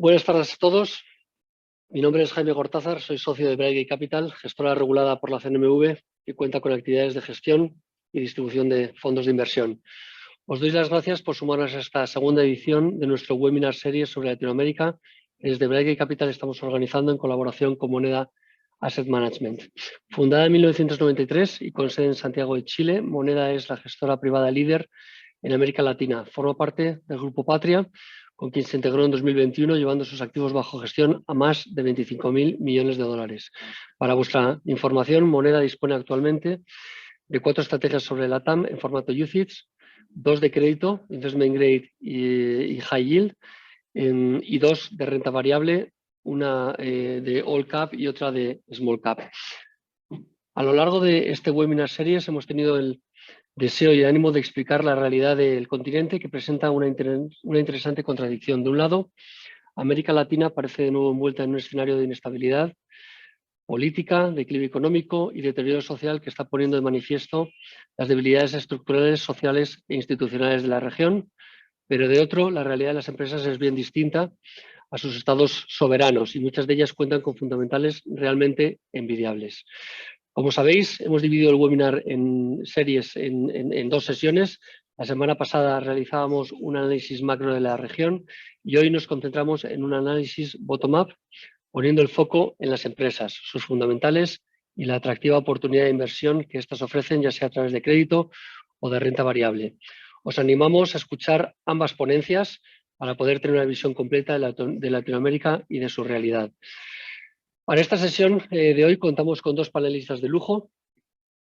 Buenas tardes a todos. Mi nombre es Jaime Gortázar, soy socio de Braille Capital, gestora regulada por la CNMV y cuenta con actividades de gestión y distribución de fondos de inversión. Os doy las gracias por sumarnos a esta segunda edición de nuestro webinar serie sobre Latinoamérica que desde Braille Capital estamos organizando en colaboración con Moneda Asset Management. Fundada en 1993 y con sede en Santiago de Chile, Moneda es la gestora privada líder en América Latina. Forma parte del Grupo Patria, con quien se integró en 2021, llevando sus activos bajo gestión a más de 25.000 millones de dólares. Para vuestra información, Moneda dispone actualmente de 4 estrategias sobre la TAM en formato UCITS, 2 de crédito, Investment Grade y High Yield, y 2 de renta variable, una de All Cap y otra de Small Cap. A lo largo de este webinar series hemos tenido el deseo y ánimo de explicar la realidad del continente, que presenta una interesante contradicción. De un lado, América Latina parece de nuevo envuelta en un escenario de inestabilidad política, declive económico y deterioro social que está poniendo de manifiesto las debilidades estructurales, sociales e institucionales de la región, pero de otro, la realidad de las empresas es bien distinta a sus estados soberanos y muchas de ellas cuentan con fundamentales realmente envidiables. Como sabéis, hemos dividido el webinar en series en 2 sesiones. La semana pasada realizábamos un análisis macro de la región y hoy nos concentramos en un análisis bottom-up, poniendo el foco en las empresas, sus fundamentales y la atractiva oportunidad de inversión que éstas ofrecen, ya sea a través de crédito o de renta variable. Os animamos a escuchar ambas ponencias para poder tener una visión completa de Latinoamérica y de su realidad. Para esta sesión de hoy contamos con 2 panelistas de lujo.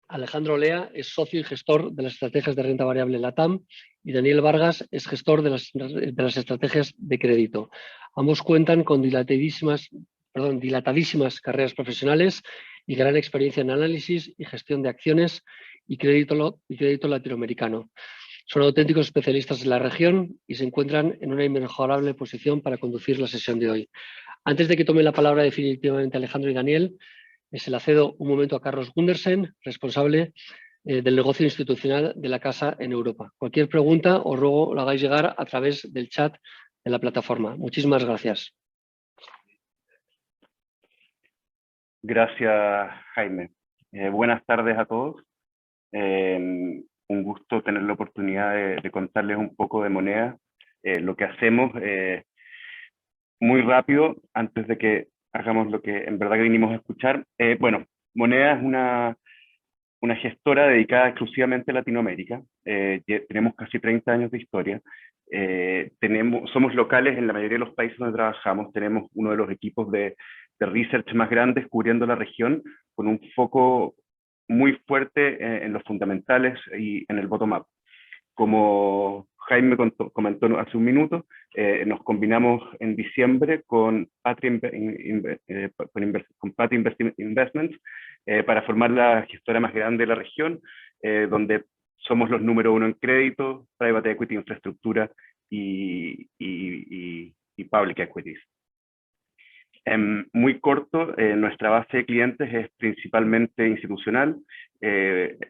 Alejandro Lea es socio y gestor de las estrategias de renta variable LATAM y Daniel Vargas es gestor de las estrategias de crédito. Ambos cuentan con dilatadísimas carreras profesionales y gran experiencia en análisis y gestión de acciones y crédito latinoamericano. Son auténticos especialistas en la región y se encuentran en una inmejorable posición para conducir la sesión de hoy. Antes de que tome la palabra definitivamente Alejandro y Daniel, se le cedo un momento a Carlos Gundersen, responsable del negocio institucional de la casa en Europa. Cualquier pregunta os ruego lo hagáis llegar a través del chat de la plataforma. Muchísimas gracias. Gracias, Jaime. Buenas tardes a todos. Un gusto tener la oportunidad de contarles un poco de Moneda. Lo que hacemos muy rápido, antes de que hagamos lo que en verdad que vinimos a escuchar. Bueno, Moneda es una gestora dedicada exclusivamente a Latinoamérica. Tenemos casi 30 años de historia. Somos locales en la mayoría de los países donde trabajamos. Tenemos uno de los equipos de research más grandes cubriendo la región, con un foco muy fuerte en los fundamentales y en el bottom-up. Como Jaime comentó hace un minuto, nos combinamos en diciembre con Patria Investments para formar la gestora más grande de la región, donde somos los número 1 en crédito, private equity, infraestructura y public equities. Muy corto, nuestra base de clientes es principalmente institucional,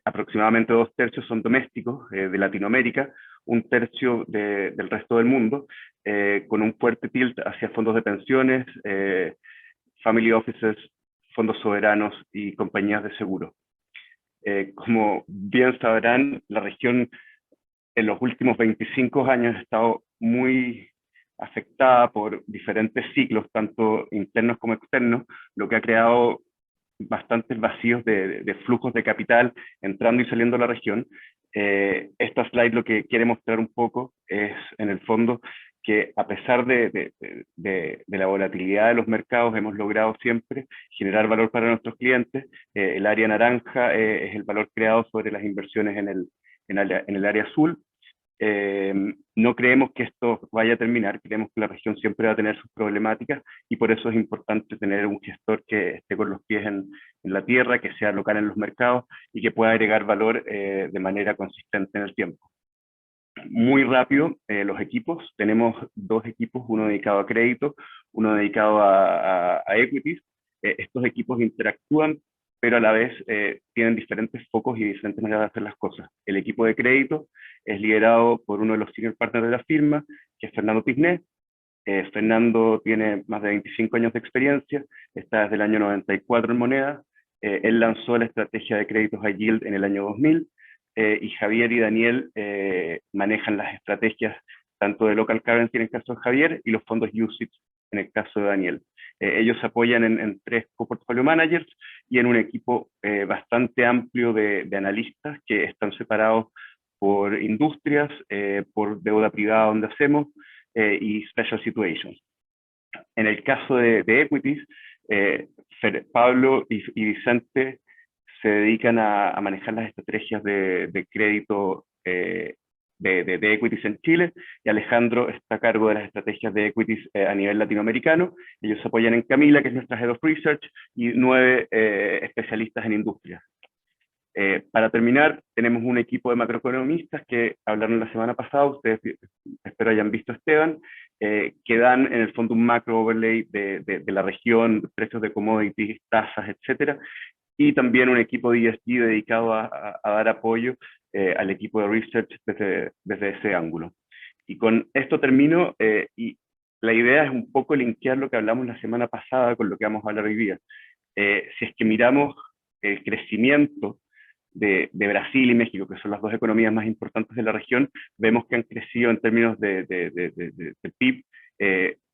aproximadamente 2/3 son domésticos de Latinoamérica, 1/3 del resto del mundo, con un fuerte tilt hacia fondos de pensiones, family offices, fondos soberanos y compañías de seguro. Como bien sabrán, la región en los últimos 25 años ha estado muy afectada por diferentes ciclos, tanto internos como externos, lo que ha creado bastantes vacíos de flujos de capital entrando y saliendo de la región. Esta slide lo que quiere mostrar un poco es, en el fondo, que a pesar de la volatilidad de los mercados, hemos logrado siempre generar valor para nuestros clientes. El área naranja es el valor creado sobre las inversiones en el área azul. No creemos que esto vaya a terminar, creemos que la región siempre va a tener sus problemáticas y por eso es importante tener un gestor que esté con los pies en la tierra, que sea local en los mercados y que pueda agregar valor de manera consistente en el tiempo. Muy rápido, los equipos, tenemos 2 equipos, uno dedicado a crédito, uno dedicado a equities. Estos equipos interactúan, pero a la vez tienen diferentes focos y diferentes maneras de hacer las cosas. El equipo de crédito es liderado por uno de los senior partners de la firma, que es Fernando Pisné, Fernando tiene más de 25 años de experiencia, está desde el año 94 en moneda. Él lanzó la estrategia de créditos high yield en el año 2000, y Javier y Daniel manejan las estrategias tanto de local currency en el caso de Javier y los fondos UCITS en el caso de Daniel. Ellos se apoyan en 3 co-portfolio managers y en un equipo bastante amplio de analistas que están separados por industrias, por deuda privada donde hacemos, y special situations. En el caso de equities, Pablo y Vicente se dedican a manejar las estrategias de crédito de equities en Chile, y Alejandro está a cargo de las estrategias de equities a nivel latinoamericano. Ellos se apoyan en Camila, que es nuestra Head of Research, y 9 especialistas en industria. Para terminar, tenemos un equipo de macroeconomistas que hablaron la semana pasada, ustedes espero hayan visto a Esteban, que dan en el fondo un macro overlay de la región, precios de commodities, tasas, etcétera, y también un equipo de ESG dedicado a dar apoyo al equipo de research desde ese ángulo. Y con esto termino, y la idea es un poco linkear lo que hablamos la semana pasada con lo que vamos a hablar hoy día. Si es que miramos el crecimiento de Brasil y México, que son las 2 economías más importantes de la región, vemos que han crecido en términos de PIB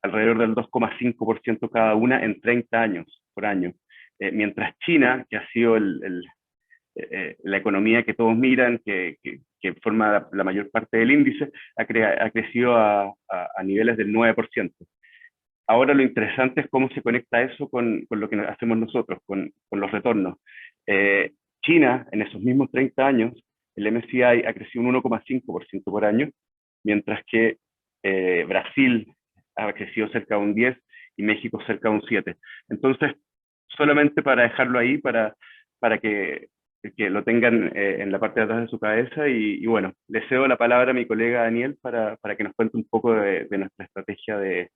alrededor del 2,5% cada una en 30 años por año. Mientras China, que ha sido la economía que todos miran, que forma la mayor parte del índice, ha crecido a niveles del 9%. Ahora lo interesante es cómo se conecta eso con lo que hacemos nosotros, con los retornos. China, en esos mismos 30 años, el MSCI ha crecido un 1,5% por año, mientras que Brasil ha crecido cerca de un 10% y México cerca de un 7%. Entonces, solamente para dejarlo ahí, para que lo tengan en la parte de atrás de su cabeza, y bueno, le cedo la palabra a mi colega Daniel para que nos cuente un poco de nuestra estrategia de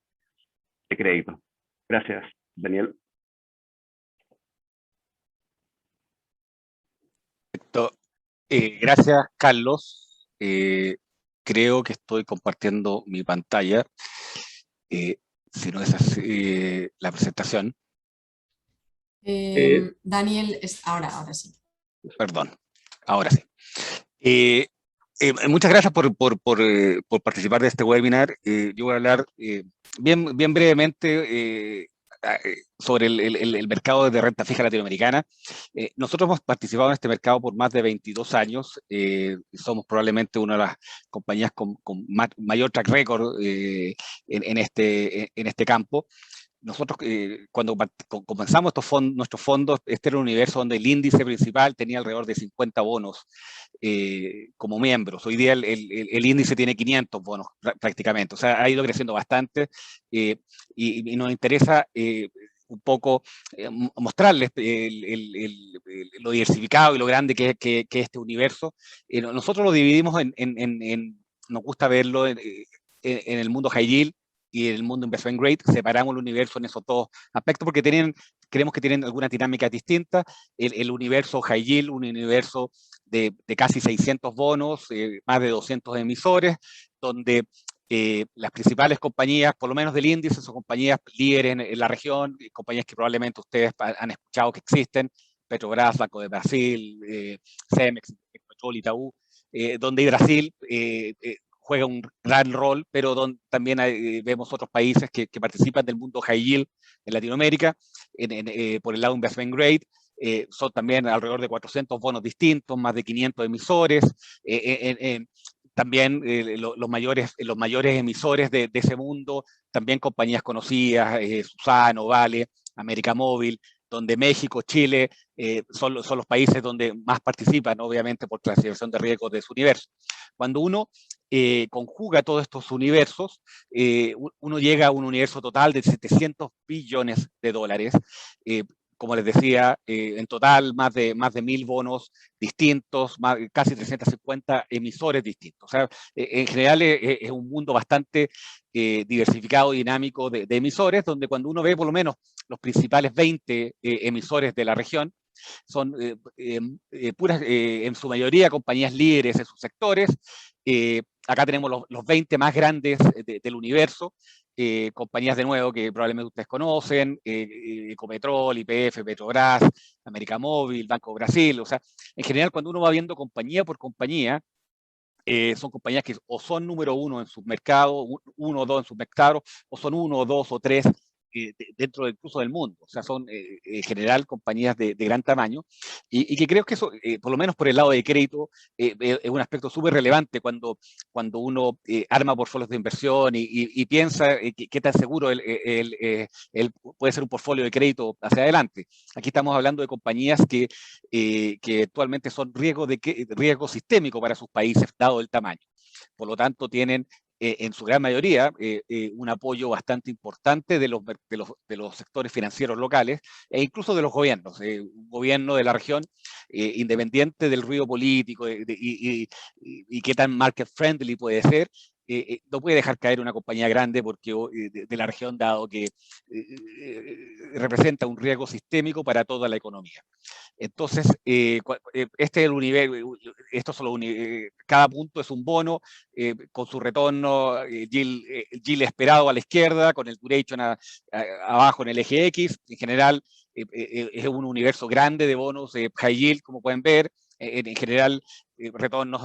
crédito. Gracias, Daniel. Gracias, Carlos. Creo que estoy compartiendo mi pantalla. Si no es así, la presentación. Daniel, ahora sí. Perdón, ahora sí. Muchas gracias por participar de este webinar. Yo voy a hablar bien brevemente sobre el mercado de renta fija latinoamericana. Nosotros hemos participado en este mercado por más de 22 años. Somos probablemente una de las compañías con mayor track record en este campo. Nosotros, cuando comenzamos nuestros fondos, este era un universo donde el índice principal tenía alrededor de 50 bonos como miembros. Hoy día el índice tiene 500 bonos prácticamente, o sea, ha ido creciendo bastante, y nos interesa un poco mostrarles lo diversificado y lo grande que es este universo. Nosotros lo dividimos nos gusta verlo en el mundo high yield y en el mundo investment grade. Separamos el universo en esos 2 aspectos porque creemos que tienen algunas dinámicas distintas. El universo high yield, un universo de casi 600 bonos, más de 200 emisores, donde las principales compañías, por lo menos del índice, son compañías líderes en la región, compañías que probablemente ustedes han escuchado que existen: Petrobras, Banco de Brasil, Cemex, Ecopetrol, Itaú, donde Brasil juega un gran rol, pero donde también vemos otros países que participan del mundo high yield en Latinoamérica. Por el lado investment grade, son también alrededor de 400 bonos distintos, más de 500 emisores. También los mayores emisores de ese mundo, también compañías conocidas, Suzano, Vale, América Móvil, donde México, Chile son los países donde más participan, obviamente por clasificación de riesgos de su universo. Cuando uno conjuga todos estos universos, uno llega a un universo total de 700 billones de dólares. Como les decía, en total más de 1.000 bonos distintos, casi 350 emisores distintos. O sea, en general es un mundo bastante diversificado, dinámico de emisores, donde cuando uno ve por lo menos los principales 20 emisores de la región, son en su mayoría compañías líderes en sus sectores. Acá tenemos los 20 más grandes del universo. compañías de nuevo que probablemente ustedes conocen, Ecopetrol, YPF, Petrobras, América Móvil, Banco Brasil. O sea, en general, cuando uno va viendo compañía por compañía, son compañías que o son número uno en sus mercados, uno o dos en sus mercados, o son uno o dos o tres dentro incluso del mundo. O sea, son en general compañías de gran tamaño y que creo que eso, por lo menos por el lado de crédito, es un aspecto súper relevante cuando uno arma portfolios de inversión y piensa qué tan seguro puede ser un portfolio de crédito hacia adelante. Aquí estamos hablando de compañías que actualmente son riesgo sistémico para sus países, dado el tamaño. Por lo tanto, tienen en su gran mayoría un apoyo bastante importante de los sectores financieros locales e incluso de los gobiernos. Un gobierno de la región, independiente del ruido político y qué tan market friendly puede ser, no puede dejar caer una compañía grande porque de la región, dado que representa un riesgo sistémico para toda la economía. Entonces, este es el universo, cada punto es un bono con su retorno yield esperado a la izquierda, con el duration abajo en el eje X. En general, es un universo grande de bonos high yield, como pueden ver. En general, retornos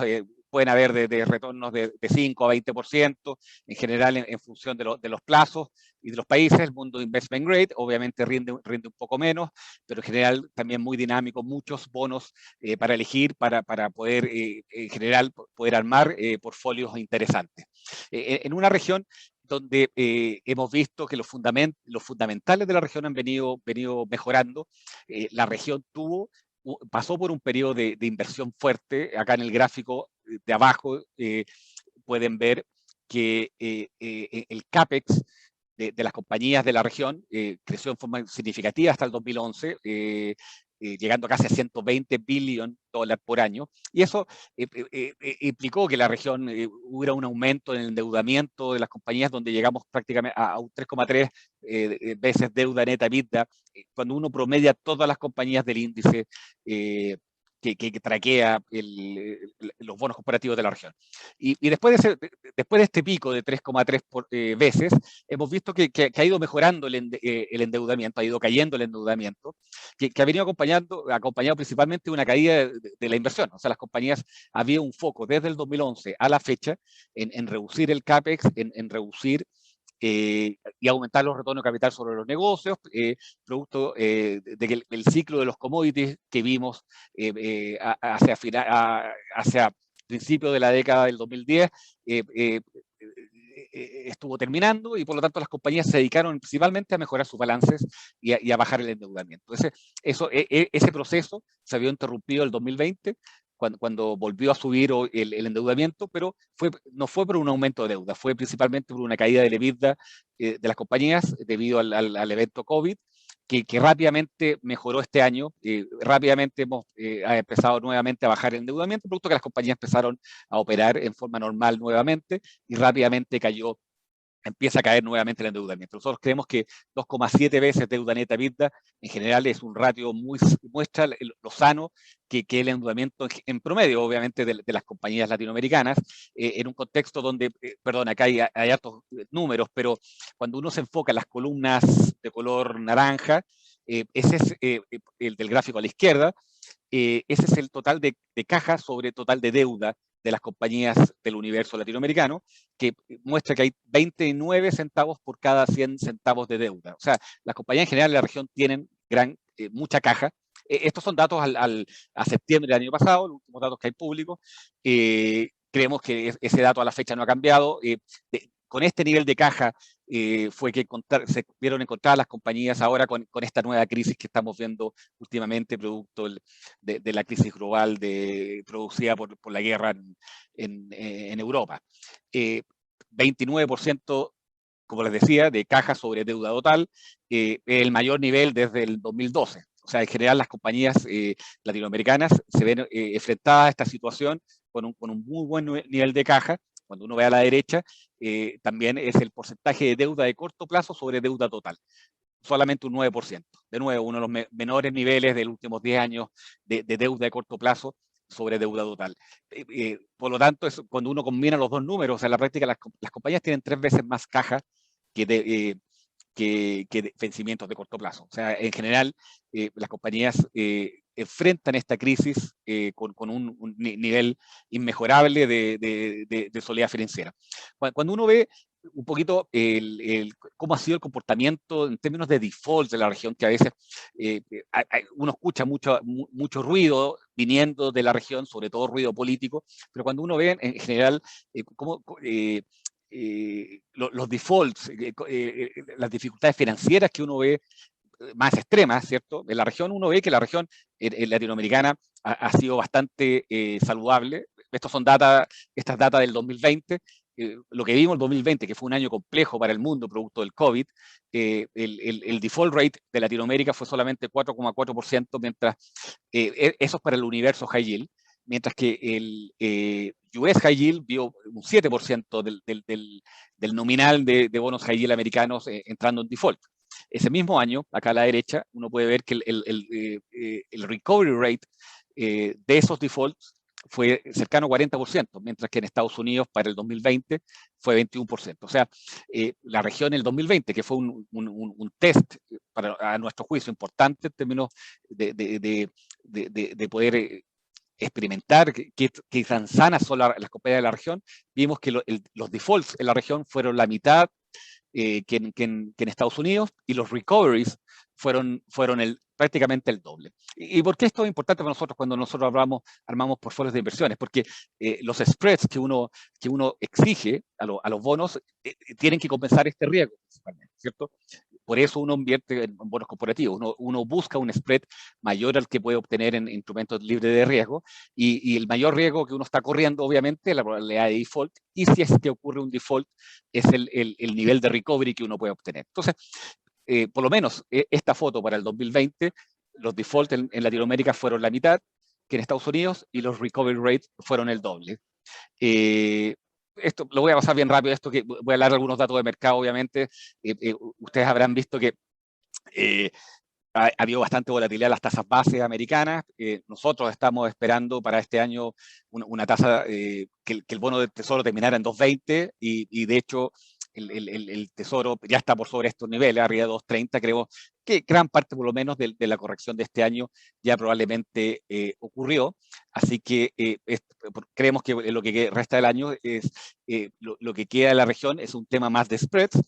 pueden haber de retornos de 5 a 20%, en general en función de los plazos y de los países. El mundo investment grade obviamente rinde un poco menos, pero en general también muy dinámico, muchos bonos para elegir, para poder en general poder armar portfolios interesantes. En una región donde hemos visto que los fundamentales de la región han venido mejorando, la región pasó por un periodo de inversión fuerte. Acá en el gráfico de abajo pueden ver que el CAPEX de las compañías de la región creció en forma significativa hasta el 2011, llegando a casi a $120 billion por año. Y eso implicó que la región hubiera un aumento en el endeudamiento de las compañías, donde llegamos prácticamente a un 3,3 veces deuda neta EBITDA, cuando uno promedia todas las compañías del índice que traquea los bonos corporativos de la región. Y después de este pico de 3,3 veces, hemos visto que ha ido mejorando el endeudamiento, ha ido cayendo el endeudamiento, que ha venido acompañado principalmente de una caída de la inversión. O sea, las compañías, había un foco desde el 2011 a la fecha en reducir el CAPEX, en reducir y aumentar los retornos de capital sobre los negocios, producto de que el ciclo de los commodities que vimos hacia principios de la década del 2010 estuvo terminando, y por lo tanto las compañías se dedicaron principalmente a mejorar sus balances y a bajar el endeudamiento. Ese proceso se vio interrumpido en el 2020, cuando volvió a subir el endeudamiento, pero no fue por un aumento de deuda, fue principalmente por una caída del EBITDA de las compañías debido al evento COVID, que rápidamente mejoró este año. Rápidamente hemos empezado nuevamente a bajar el endeudamiento, producto que las compañías empezaron a operar en forma normal nuevamente, y rápidamente empieza a caer nuevamente el endeudamiento. Nosotros creemos que 2,7 veces deuda neta EBITDA en general es un ratio muestra lo sano que el endeudamiento en promedio, obviamente, de las compañías latinoamericanas, en un contexto donde, perdón, acá hay hartos números, pero cuando uno se enfoca en las columnas de color naranja, ese es el del gráfico a la izquierda, ese es el total de caja sobre total de deuda de las compañías del universo latinoamericano, que muestra que hay 29 centavos por cada 100 centavos de deuda. O sea, las compañías en general de la región tienen mucha caja. Estos son datos a septiembre del año pasado, los últimos datos que hay públicos. Creemos que ese dato a la fecha no ha cambiado. Con este nivel de caja fue que se vieron encontradas las compañías ahora con esta nueva crisis que estamos viendo últimamente, producto de la crisis global producida por la guerra en Europa. 29%, como les decía, de caja sobre deuda total, el mayor nivel desde el 2012. O sea, en general las compañías latinoamericanas se ven enfrentadas a esta situación con un muy buen nivel de caja. Cuando uno ve a la derecha, también es el porcentaje de deuda de corto plazo sobre deuda total. Solamente un 9%. De nuevo, uno de los menores niveles de los últimos 10 años de deuda de corto plazo sobre deuda total. Por lo tanto, cuando uno combina los dos números, en la práctica las compañías tienen 3 veces más caja que vencimientos de corto plazo. O sea, en general, las compañías enfrentan esta crisis con un nivel inmejorable de solidez financiera. Cuando uno ve un poquito cómo ha sido el comportamiento en términos de default de la región, que a veces uno escucha mucho ruido viniendo de la región, sobre todo ruido político, pero cuando uno ve en general cómo los defaults, las dificultades financieras que uno ve más extremas, ¿cierto? En la región uno ve que la región latinoamericana ha sido bastante saludable. Estas datas del 2020, lo que vimos en el 2020, que fue un año complejo para el mundo producto del COVID, el default rate de Latinoamérica fue solamente 4,4%, mientras eso es para el universo high yield, mientras que el US High Yield vio un 7% del nominal de bonos high yield americanos entrando en default. Ese mismo año, acá a la derecha, uno puede ver que el recovery rate de esos defaults fue cercano a 40%, mientras que en Estados Unidos para el 2020 fue 21%. O sea, la región en el 2020, que fue un test a nuestro juicio importante en términos de poder experimentar qué tan sanas son las compañías de la región, vimos que los defaults en la región fueron la mitad que en Estados Unidos, y los recoveries fueron prácticamente el doble. ¿Y por qué esto es importante para nosotros cuando nosotros armamos portfolios de inversiones? Porque los spreads que uno exige a los bonos tienen que compensar este riesgo, principalmente, ¿cierto? Por eso uno invierte en bonos corporativos. Uno busca un spread mayor al que puede obtener en instrumentos libres de riesgo, y el mayor riesgo que uno está corriendo, obviamente, es la probabilidad de default, y si es que ocurre un default, es el nivel de recovery que uno puede obtener. Entonces, por lo menos esta foto para el 2020, los defaults en Latinoamérica fueron la mitad que en Estados Unidos, y los recovery rates fueron el doble. Esto lo voy a pasar bien rápido, que voy a hablar de algunos datos de mercado, obviamente. Ustedes habrán visto que ha habido bastante volatilidad en las tasas base americanas. Nosotros estamos esperando para este año una tasa que el bono del Tesoro terminara en 2.20, y de hecho el Tesoro ya está por sobre estos niveles, arriba de 2.30. Creo que gran parte por lo menos de la corrección de este año ya probablemente ocurrió. Así que creemos que lo que resta del año es lo que queda de la región es un tema más de spreads.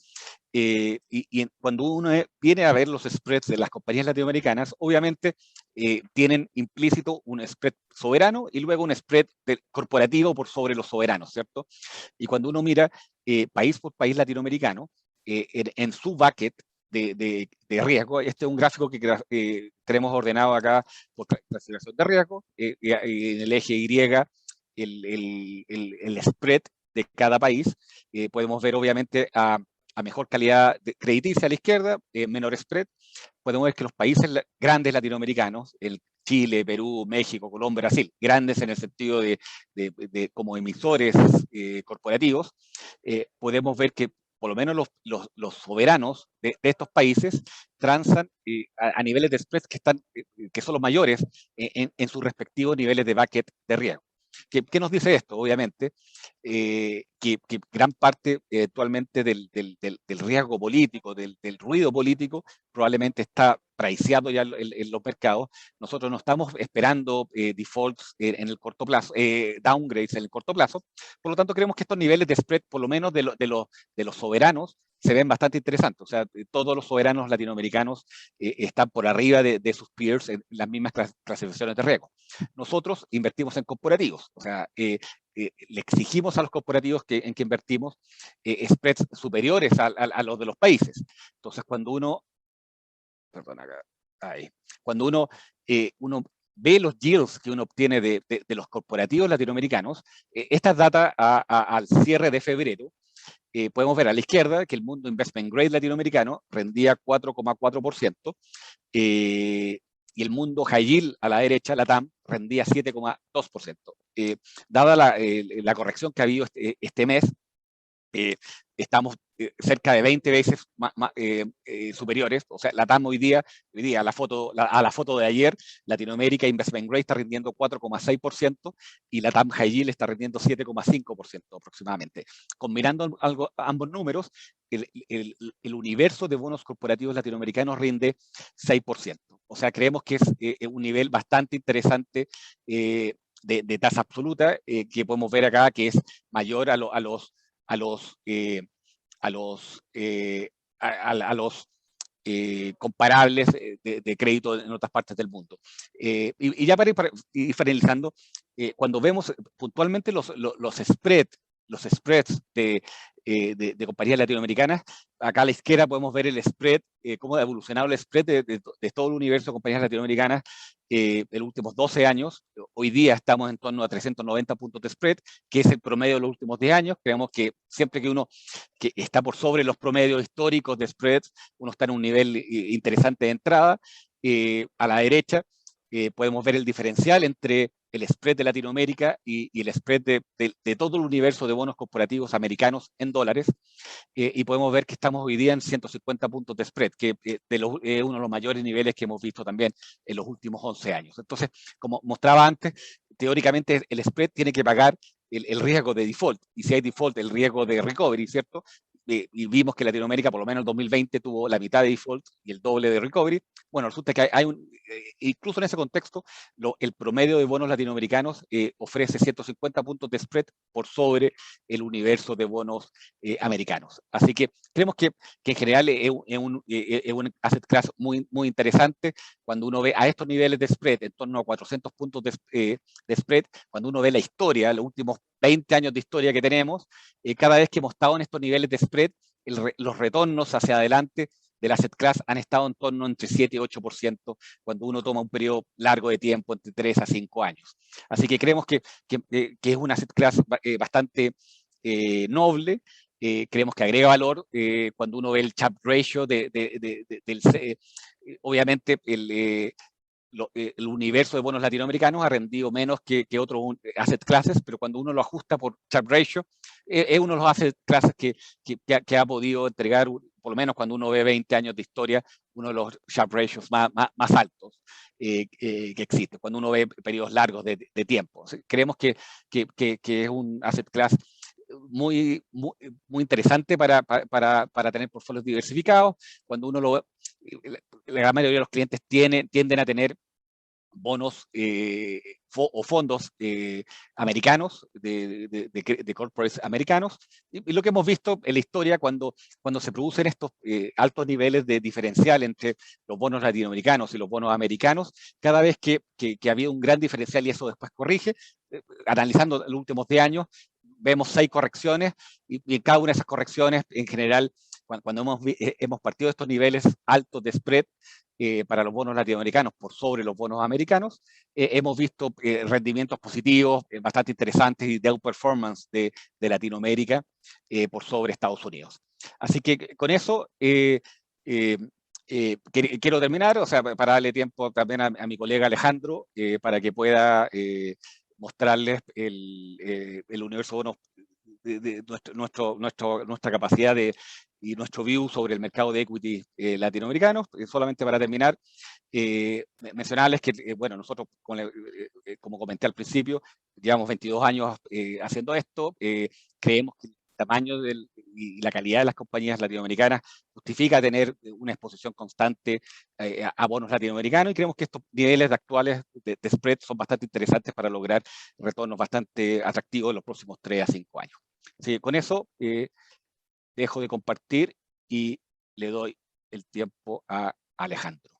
Cuando uno viene a ver los spreads de las compañías latinoamericanas, obviamente tienen implícito un spread soberano y luego un spread corporativo por sobre los soberanos, ¿cierto? Y cuando uno mira país por país latinoamericano, en su bucket de riesgo, este es un gráfico que tenemos ordenado acá por clasificación de riesgo, y en el eje Y el spread de cada país. Podemos ver obviamente a mejor calidad crediticia a la izquierda, menor spread. Podemos ver que los países grandes latinoamericanos, Chile, Perú, México, Colombia, Brasil, grandes en el sentido de como emisores corporativos, podemos ver que por lo menos los soberanos de estos países transan a niveles de spread que son los mayores en sus respectivos niveles de bucket de riesgo. ¿Qué nos dice esto? Obviamente, que gran parte actualmente del riesgo político, del ruido político, probablemente está priceado ya en los mercados. Nosotros no estamos esperando defaults en el corto plazo, downgrades en el corto plazo. Por lo tanto, creemos que estos niveles de spread, por lo menos de los soberanos, se ven bastante interesantes. O sea, todos los soberanos latinoamericanos están por arriba de sus peers en las mismas clasificaciones de riesgo. Nosotros invertimos en corporativos, o sea, le exigimos a los corporativos en que invertimos spreads superiores a los de los países. Entonces, cuando uno ve los yields que uno obtiene de los corporativos latinoamericanos, estas datas al cierre de febrero, podemos ver a la izquierda que el mundo investment grade latinoamericano rendía 4,4%, y el mundo high yield a la derecha, la TAM, rendía 7,2%. Dada la corrección que ha habido este mes, estamos cerca de 20 veces superiores. O sea, LATAM hoy día a la foto de ayer, Latinoamérica Investment Grade está rindiendo 4,6% y LATAM High Yield está rindiendo 7,5% aproximadamente. Combinando ambos números, el universo de bonos corporativos latinoamericanos rinde 6%. O sea, creemos que es un nivel bastante interesante de tasa absoluta que podemos ver acá, que es mayor a los comparables de crédito en otras partes del mundo. Y ya para ir finalizando, cuando vemos puntualmente los spreads de compañías latinoamericanas, acá a la izquierda podemos ver el spread, cómo ha evolucionado el spread de todo el universo de compañías latinoamericanas en los últimos 12 años. Hoy día estamos en torno a 390 puntos de spread, que es el promedio de los últimos 10 años. Creemos que siempre que uno que está por sobre los promedios históricos de spreads, uno está en un nivel interesante de entrada. A la derecha podemos ver el diferencial entre el spread de Latinoamérica y el spread de todo el universo de bonos corporativos americanos en dólares, y podemos ver que estamos hoy día en 150 puntos de spread, que es uno de los mayores niveles que hemos visto también en los últimos 11 años. Entonces, como mostraba antes, teóricamente el spread tiene que pagar el riesgo de default, y si hay default, el riesgo de recovery, ¿cierto? Y vimos que Latinoamérica, por lo menos en 2020, tuvo la mitad de default y el doble de recovery. Bueno, resulta que incluso en ese contexto, el promedio de bonos latinoamericanos ofrece 150 puntos de spread por sobre el universo de bonos americanos. Así que creemos que en general es un asset class muy, muy interesante. Cuando uno ve a estos niveles de spread, en torno a 400 puntos de spread, cuando uno ve la historia, los últimos 20 años de historia que tenemos, cada vez que hemos estado en estos niveles de spread, los retornos hacia adelante del asset class han estado en torno entre 7 y 8% cuando uno toma un periodo largo de tiempo, entre 3 a 5 años. Así que creemos que es un asset class bastante noble. Creemos que agrega valor cuando uno ve el Sharpe ratio obviamente el universo de bonos latinoamericanos ha rendido menos que otros asset classes, pero cuando uno lo ajusta por Sharpe ratio, es uno de los asset classes que ha podido entregar, por lo menos cuando uno ve 20 años de historia, uno de los Sharpe ratios más altos que existe, cuando uno ve periodos largos de tiempo. Creemos que es un asset class muy interesante para tener portfolios diversificados. Cuando uno lo ve, la mayoría de los clientes tienden a tener bonos o fondos americanos, de corporates americanos, y lo que hemos visto en la historia cuando se producen estos altos niveles de diferencial entre los bonos latinoamericanos y los bonos americanos, cada vez que ha habido un gran diferencial y eso después corrige, analizando los últimos 10 años, vemos 6 correcciones, y en cada una de esas correcciones, en general, cuando hemos partido de estos niveles altos de spread para los bonos latinoamericanos por sobre los bonos americanos, hemos visto rendimientos positivos bastante interesantes y de outperformance de Latinoamérica por sobre Estados Unidos. Así que con eso quiero terminar, o sea, para darle tiempo también a mi colega Alejandro para que pueda mostrarles el universo de bonos, de nuestra capacidad y nuestro view sobre el mercado de equity latinoamericano. Solamente para terminar, mencionarles que, bueno, nosotros, como comenté al principio, llevamos 22 años haciendo esto. Creemos que el tamaño y la calidad de las compañías latinoamericanas justifica tener una exposición constante a bonos latinoamericanos, y creemos que estos niveles actuales de spread son bastante interesantes para lograr retornos bastante atractivos en los próximos 3 a 5 años. Así, con eso dejo de compartir y le doy el tiempo a Alejandro.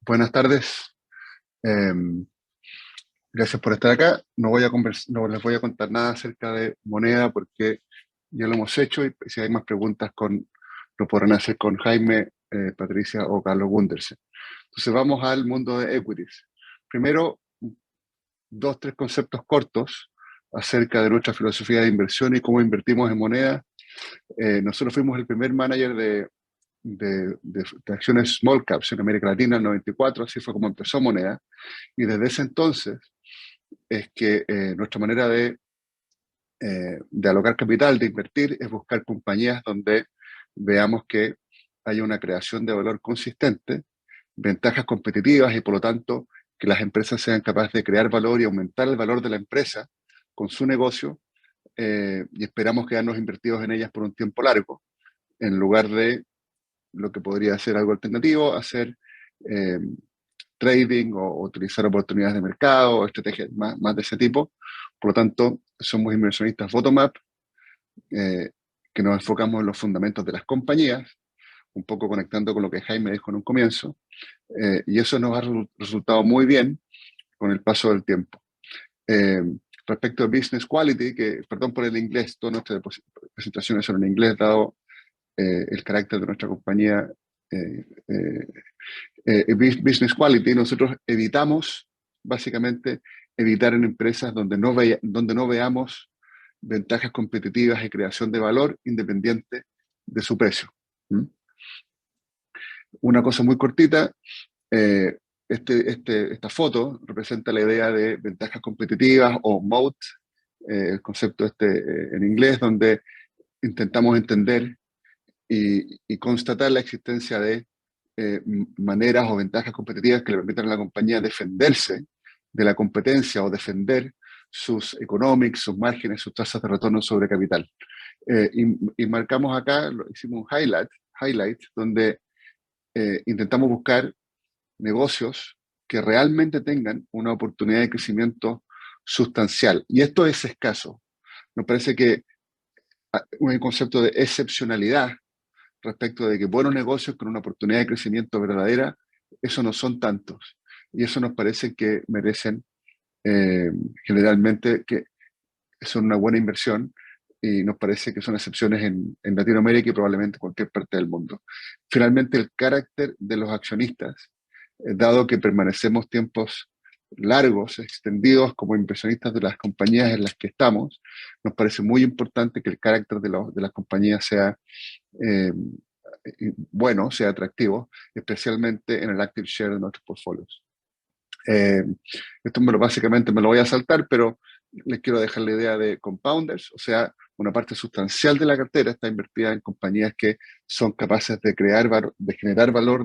Buenas tardes. Gracias por estar acá. No les voy a contar nada acerca de moneda porque ya lo hemos hecho, y si hay más preguntas lo podrán hacer con Jaime, Patricia o Carlos Gundersen. Entonces vamos al mundo de equities. Primero, 2-3 conceptos cortos acerca de nuestra filosofía de inversión y cómo invertimos en moneda. Nosotros fuimos el primer manager de acciones small caps en América Latina en el 94, así fue como empezó moneda, y desde ese entonces es que nuestra manera de alocar capital, de invertir, es buscar compañías donde veamos que haya una creación de valor consistente, ventajas competitivas y por lo tanto que las empresas sean capaces de crear valor y aumentar el valor de la empresa con su negocio, y esperamos quedarnos invertidos en ellas por un tiempo largo, en lugar de lo que podría ser algo alternativo, hacer trading o utilizar oportunidades de mercado o estrategias más de ese tipo. Por lo tanto, somos inversionistas bottom-up, que nos enfocamos en los fundamentos de las compañías, un poco conectando con lo que Jaime dijo en un comienzo, y eso nos ha resultado muy bien con el paso del tiempo. Respecto a Business Quality, que, perdón por el inglés, todas nuestras presentaciones son en inglés, dado el carácter de nuestra compañía, Business Quality, nosotros evitamos, básicamente, evitar en empresas donde no veamos ventajas competitivas y creación de valor independiente de su precio. Una cosa muy cortita, esta foto representa la idea de ventajas competitivas o moat, el concepto en inglés, donde intentamos entender y constatar la existencia de maneras o ventajas competitivas que le permitan a la compañía defenderse de la competencia o defender sus economics, sus márgenes, sus tasas de retorno sobre capital. Y marcamos acá, hicimos un highlight donde intentamos buscar negocios que realmente tengan una oportunidad de crecimiento sustancial. Y esto es escaso. Nos parece que un concepto de excepcionalidad respecto de que buenos negocios con una oportunidad de crecimiento verdadera, eso no son tantos. Y eso nos parece que merecen generalmente que son una buena inversión, y nos parece que son excepciones en Latinoamérica y probablemente en cualquier parte del mundo. Finalmente, el carácter de los accionistas, dado que permanecemos tiempos largos, extendidos como inversionistas de las compañías en las que estamos, nos parece muy importante que el carácter de las compañías sea bueno, sea atractivo, especialmente en el active share de nuestros portfolios. Esto básicamente me lo voy a saltar, pero les quiero dejar la idea de compounders, o sea, una parte sustancial de la cartera está invertida en compañías que son capaces de generar valor,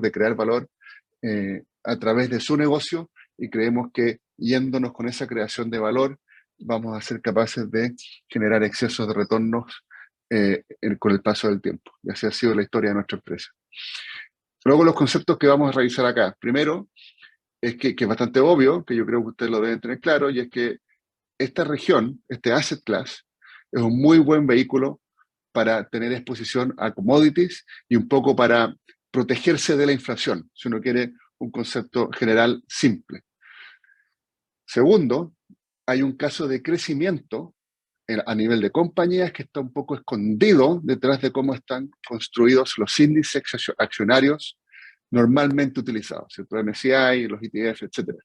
de crear valor a través de su negocio, y creemos que yéndonos con esa creación de valor vamos a ser capaces de generar excesos de retornos con el paso del tiempo. Y así ha sido la historia de nuestra empresa. Luego los conceptos que vamos a revisar acá. Primero, es que es bastante obvio, que yo creo que ustedes lo deben tener claro, y es que esta región, este asset class, es un muy buen vehículo para tener exposición a commodities y un poco para protegerse de la inflación, si uno quiere un concepto general simple. Segundo, hay un caso de crecimiento a nivel de compañías que está un poco escondido detrás de cómo están construidos los índices accionarios normalmente utilizados, ¿cierto? MSCI, los ETF, etcétera,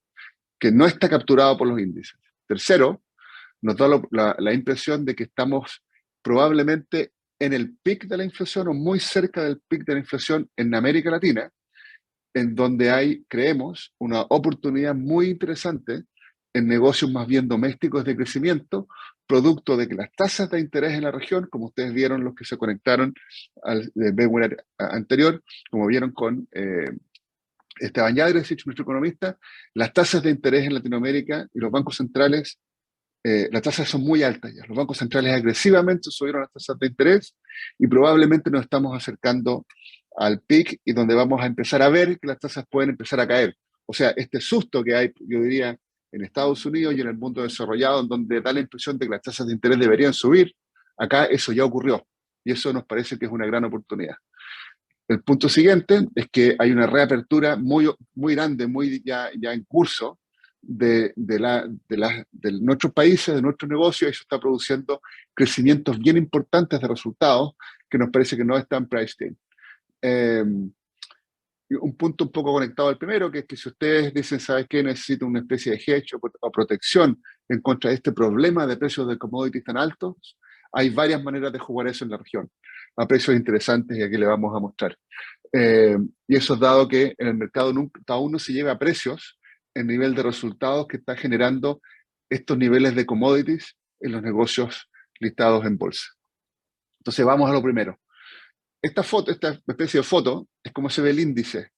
que no está capturado por los índices. Tercero, nos da la impresión de que estamos probablemente en el pic de la inflación o muy cerca del pic de la inflación en América Latina, en donde creemos, una oportunidad muy interesante en negocios más bien domésticos de crecimiento, producto de que las tasas de interés en la región, como ustedes vieron los que se conectaron al webinar anterior, como vieron con Esteban Yadresic, nuestro economista, las tasas de interés en Latinoamérica y los bancos centrales, las tasas son muy altas ya. Los bancos centrales agresivamente subieron las tasas de interés y probablemente nos estamos acercando al pic y donde vamos a empezar a ver que las tasas pueden empezar a caer. O sea, este susto que hay, yo diría, en Estados Unidos y en el mundo desarrollado, en donde da la impresión de que las tasas de interés deberían subir, acá eso ya ocurrió y eso nos parece que es una gran oportunidad. El punto siguiente es que hay una reapertura muy grande, ya en curso, de nuestros países, de nuestros negocios, y eso está produciendo crecimientos bien importantes de resultados que nos parece que no están priced in. Un punto un poco conectado al primero, que es que si ustedes dicen, ¿sabes qué? Necesito una especie de hedge o protección en contra de este problema de precios de commodities tan altos, hay varias maneras de jugar eso en la región, a precios interesantes, y aquí le vamos a mostrar. Y eso es dado que en el mercado aún no se llega a precios el nivel de resultados que está generando estos niveles de commodities en los negocios listados en bolsa. Entonces vamos a lo primero. Esta foto, esta especie de foto, es como se ve el índice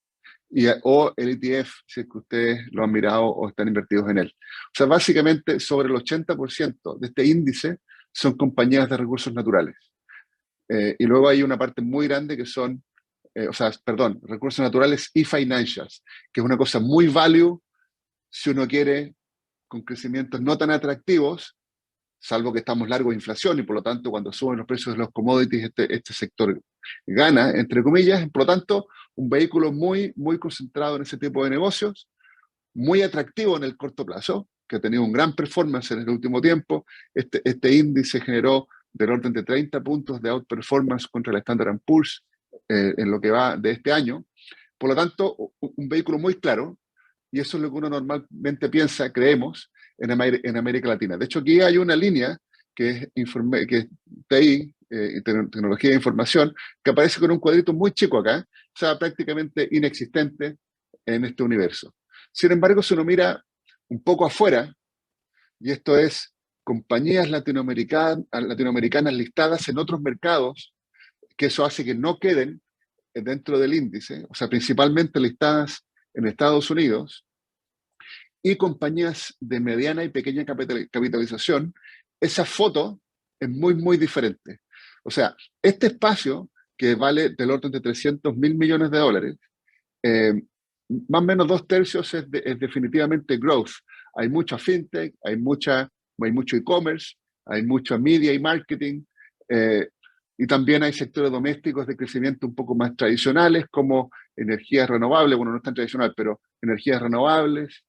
o el ETF, si es que ustedes lo han mirado o están invertidos en él. O sea, básicamente sobre el 80% de este índice son compañías de recursos naturales. Y luego hay una parte muy grande que son, recursos naturales y financials, que es una cosa muy value si uno quiere con crecimientos no tan atractivos, salvo que estamos largos de inflación y por lo tanto cuando suben los precios de los commodities este sector gana, entre comillas. Por lo tanto, un vehículo muy, muy concentrado en ese tipo de negocios, muy atractivo en el corto plazo, que ha tenido un gran performance en el último tiempo. Este índice generó del orden de 30 puntos de outperformance contra el Standard & Poor's en lo que va de este año. Por lo tanto, un vehículo muy claro, y eso es lo que uno normalmente piensa, creemos, en América Latina. De hecho, aquí hay una línea que es TI, tecnología de información, que aparece con un cuadrito muy chico acá, o sea, prácticamente inexistente en este universo. Sin embargo, si uno mira un poco afuera, y esto es compañías latinoamericanas listadas en otros mercados, que eso hace que no queden dentro del índice, o sea, principalmente listadas en Estados Unidos, y compañías de mediana y pequeña capitalización, esa foto es muy, muy diferente. O sea, este espacio, que vale del orden de 300.000 millones de dólares, más o menos 2/3 es definitivamente growth. Hay mucha fintech, hay mucho e-commerce, hay mucha media y marketing, y también hay sectores domésticos de crecimiento un poco más tradicionales, como energías renovables, bueno, no es tan tradicional, pero energías renovables,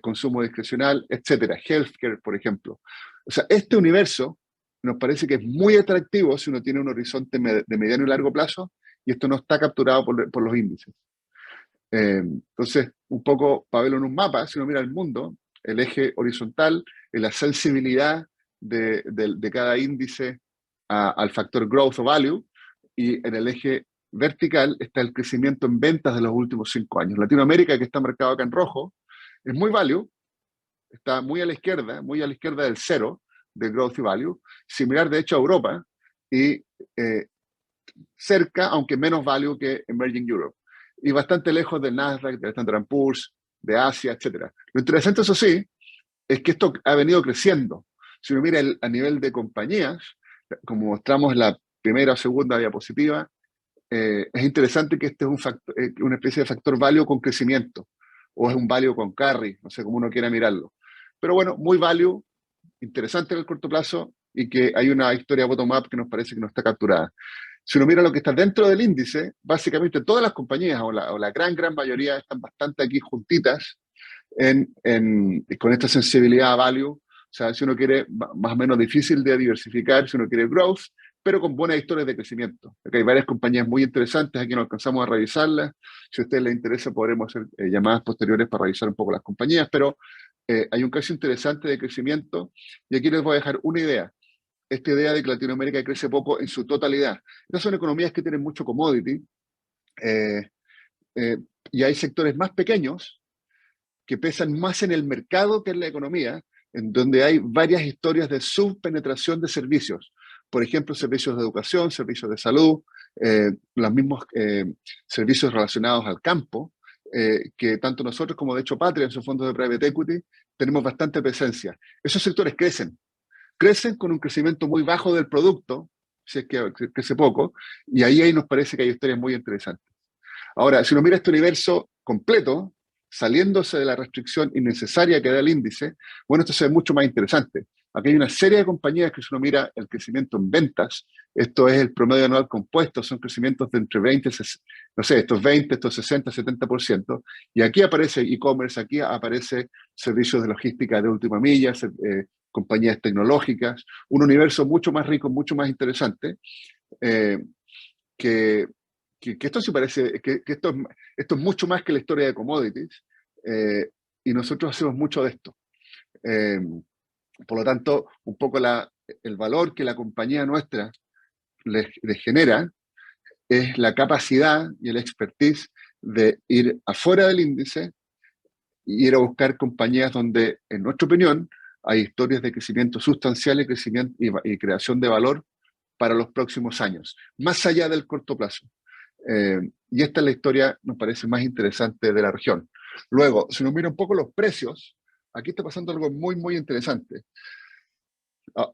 consumo discrecional, etcétera, healthcare, por ejemplo. O sea, este universo nos parece que es muy atractivo si uno tiene un horizonte de mediano y largo plazo, y esto no está capturado por los índices. Entonces, un poco para verlo en un mapa, si uno mira el mundo, el eje horizontal es la sensibilidad de cada índice al factor growth o value, y en el eje vertical está el crecimiento en ventas de los últimos 5 años. Latinoamérica, que está marcado acá en rojo, es muy value, está muy a la izquierda del cero de growth y value, similar de hecho a Europa, y cerca, aunque menos value que Emerging Europe, y bastante lejos del Nasdaq, del Standard & Poor's, de Asia, etc. Lo interesante, eso sí, es que esto ha venido creciendo. Si uno mira a nivel de compañías, como mostramos en la primera o segunda diapositiva, es interesante que este es una especie de factor value con crecimiento, o es un value con carry, no sé cómo uno quiera mirarlo. Pero bueno, muy value, interesante en el corto plazo, y que hay una historia bottom-up que nos parece que no está capturada. Si uno mira lo que está dentro del índice, básicamente todas las compañías, o la gran mayoría, están bastante aquí juntitas con esta sensibilidad a value. O sea, si uno quiere, más o menos difícil de diversificar, si uno quiere growth, pero con buenas historias de crecimiento. Aquí hay varias compañías muy interesantes, aquí no alcanzamos a revisarlas. Si a ustedes les interesa, podremos hacer llamadas posteriores para revisar un poco las compañías, pero hay un caso interesante de crecimiento, y aquí les voy a dejar una idea. Esta idea de que Latinoamérica crece poco en su totalidad. Estas son economías que tienen mucho commodity, y hay sectores más pequeños que pesan más en el mercado que en la economía, en donde hay varias historias de subpenetración de servicios. Por ejemplo, servicios de educación, servicios de salud, los mismos servicios relacionados al campo, que tanto nosotros como de hecho Patria en sus fondos de private equity tenemos bastante presencia. Esos sectores crecen con un crecimiento muy bajo del producto, si es que crece poco, y ahí nos parece que hay historias muy interesantes. Ahora, si uno mira este universo completo, saliéndose de la restricción innecesaria que da el índice, bueno, esto se ve mucho más interesante. Aquí hay una serie de compañías que si uno mira el crecimiento en ventas, esto es el promedio anual compuesto, son crecimientos de entre 20, no sé, estos 20, estos 60, 70%, y aquí aparece e-commerce, aquí aparece servicios de logística de última milla, compañías tecnológicas, un universo mucho más rico, mucho más interesante, que esto sí parece, que esto es mucho más que la historia de commodities, y nosotros hacemos mucho de esto. Por lo tanto, un poco el valor que la compañía nuestra les genera es la capacidad y el expertise de ir afuera del índice y ir a buscar compañías donde, en nuestra opinión, hay historias de crecimiento sustancial y creación de valor para los próximos años, más allá del corto plazo. Y esta es la historia, nos parece, más interesante de la región. Luego, si uno mira un poco los precios, aquí está pasando algo muy, muy interesante.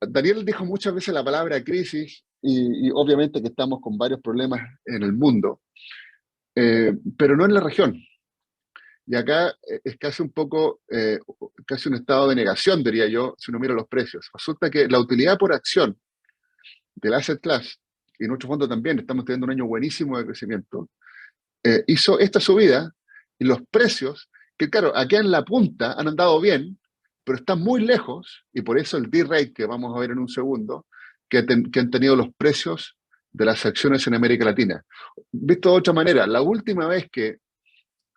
Daniel dijo muchas veces la palabra crisis, y obviamente que estamos con varios problemas en el mundo, pero no en la región. Y acá es casi un poco, casi un estado de negación, diría yo, si uno mira los precios. Resulta que la utilidad por acción del asset class, y nuestro fondo también, estamos teniendo un año buenísimo de crecimiento, hizo esta subida, y los precios, que claro, aquí en la punta han andado bien, pero están muy lejos, y por eso el D-rate, que vamos a ver en un segundo, que han tenido los precios de las acciones en América Latina. Visto de otra manera, la última vez que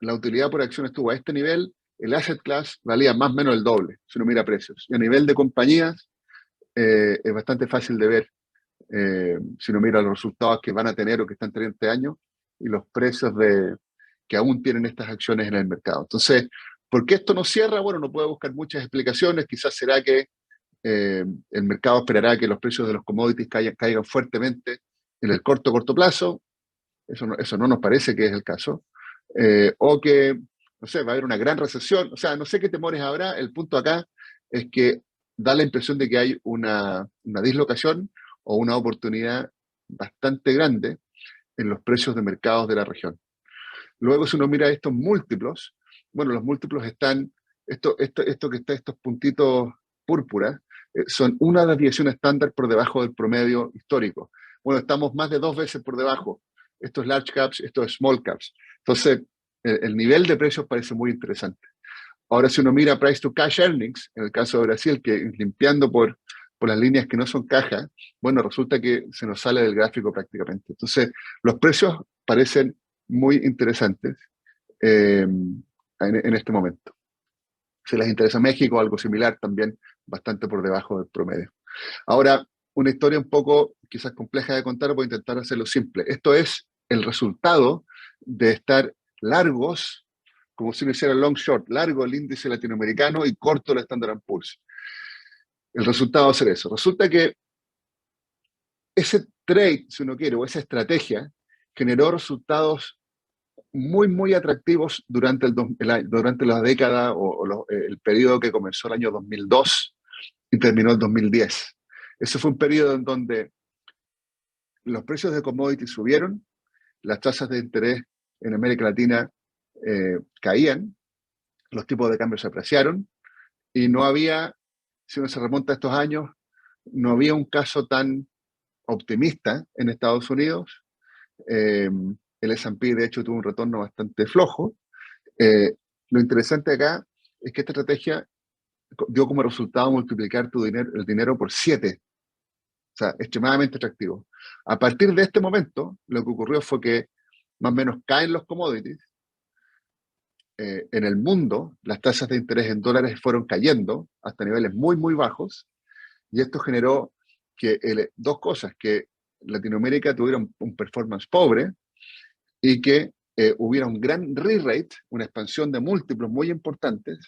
la utilidad por acción estuvo a este nivel, el asset class valía más o menos el doble, si uno mira precios. Y a nivel de compañías, es bastante fácil de ver, si uno mira los resultados que van a tener o que están teniendo este año, y los precios que aún tienen estas acciones en el mercado. Entonces, ¿por qué esto no cierra? Bueno, no puede buscar muchas explicaciones. Quizás será que el mercado esperará que los precios de los commodities caigan fuertemente en el corto plazo. Eso no nos parece que es el caso. O que, no sé, va a haber una gran recesión. O sea, no sé qué temores habrá. El punto acá es que da la impresión de que hay una dislocación o una oportunidad bastante grande en los precios de mercados de la región. Luego, si uno mira estos múltiplos, bueno, los múltiplos están, esto que está, estos puntitos púrpura, son una desviación estándar por debajo del promedio histórico. Bueno, estamos más de 2 veces por debajo. Esto es large caps, esto es small caps. Entonces, el nivel de precios parece muy interesante. Ahora, si uno mira price to cash earnings, en el caso de Brasil, que limpiando por las líneas que no son caja, bueno, resulta que se nos sale del gráfico prácticamente. Entonces, los precios parecen muy interesantes en este momento. Si les interesa México, algo similar, también bastante por debajo del promedio. Ahora, una historia un poco quizás compleja de contar, voy a intentar hacerlo simple. Esto es el resultado de estar largos, como si uno hiciera long short, largo el índice latinoamericano y corto el Standard & Poor's. El resultado va a ser eso. Resulta que ese trade, si uno quiere, o esa estrategia, generó resultados muy, muy atractivos durante la década el periodo que comenzó el año 2002 y terminó el 2010. Ese fue un periodo en donde los precios de commodities subieron, las tasas de interés en América Latina caían, los tipos de cambio se apreciaron, y no había, si uno se remonta a estos años, no había un caso tan optimista en Estados Unidos. El S&P, de hecho, tuvo un retorno bastante flojo. Lo interesante acá es que esta estrategia dio como resultado multiplicar el dinero por 7. O sea, extremadamente atractivo. A partir de este momento, lo que ocurrió fue que más o menos caen los commodities. En el mundo, las tasas de interés en dólares fueron cayendo hasta niveles muy, muy bajos, y esto generó que dos cosas: que Latinoamérica tuviera un performance pobre y que hubiera un gran re-rate, una expansión de múltiplos muy importante